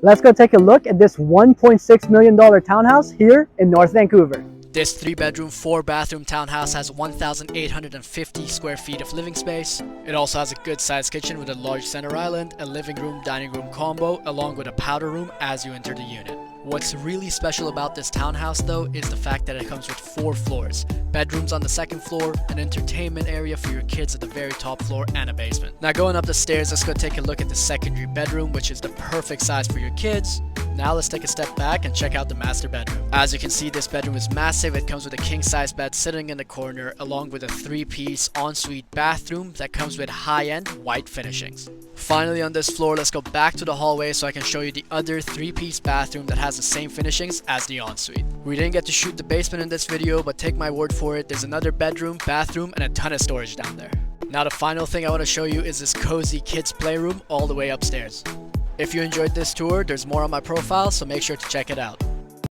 Let's go take a look at this $1.6 million townhouse here in North Vancouver. This 3-bedroom, 4-bathroom townhouse has 1,850 square feet of living space. It also has a good sized kitchen with a large center island, a living room, dining room combo, along with a powder room as you enter the unit. What's really special about this townhouse though is the fact that it comes with 4 floors, bedrooms on the 2nd floor, an entertainment area for your kids at the very top floor, and a basement. Now going up the stairs, let's go take a look at the secondary bedroom, which is the perfect size for your kids. Now let's take a step back and check out the master bedroom. As you can see, this bedroom is massive. It comes with a king-size bed sitting in the corner, along with a 3-piece ensuite bathroom that comes with high-end white finishings. Finally, on this floor, let's go back to the hallway so I can show you the other 3-piece bathroom that has the same finishings as the ensuite. We didn't get to shoot the basement in this video, but take my word for it, there's another bedroom, bathroom, and a ton of storage down there. Now the final thing I want to show you is this cozy kids playroom all the way upstairs. If you enjoyed this tour, there's more on my profile, so make sure to check it out.